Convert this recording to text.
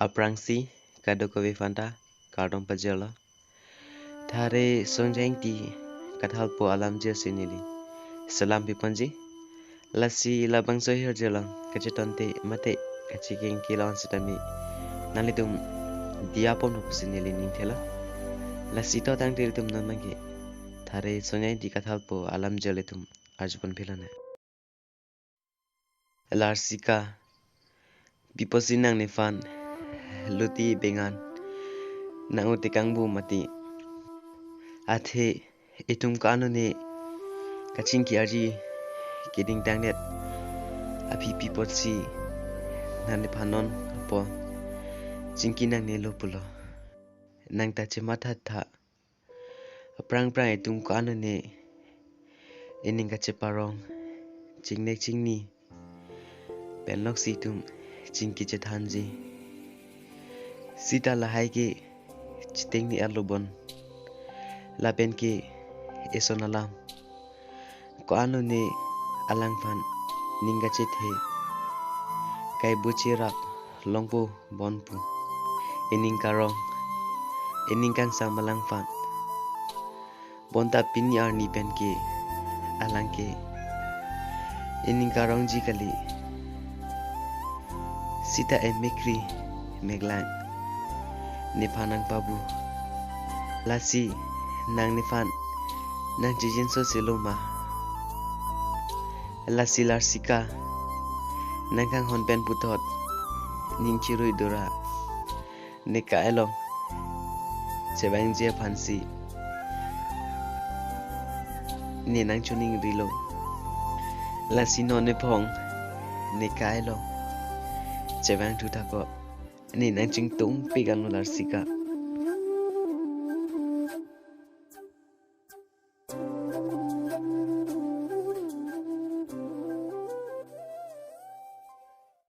aprangsi kado kowe fanta kardong pajala thare songjang ti kathal po alam je sinili salam pipanji lasi labang sohir jelang kacetonte mate kachikeng kilon sitami nalitum diapom no sinili ningthela lasi to tang tum namangi thare songjang ti kathal po alam jeletum arjupon philana larsika biposinang ni fan luti bengan nang utikang bu mati athe itum kanu ne kaching ki arji kiding tangnet api pipotsi nane phanon po chingki nang ne lopulo nang ta chema tha tha prang prang itum kanu ne ening ka cheparong chingnek chingni penlok situm chingki che thanji sita lahai ke chiteng ni alobon lapen ke esonalam ko anu ne alang fan ninga che the kai buchirak longpo bonpu ening karong ening kang sang malang fan bonta pinni arni pen ke alang ke ening karong ji kali sita emekri meglang Nipanang babu lasi nang nifan nang jijin so siluma lasi larsika nang kang honpen putot ning chirui dora neka elong chebang je phansi ni nang chuning rilo lasi no ne phong neka elong chebang thu thako ni nang ching tung pigan larsika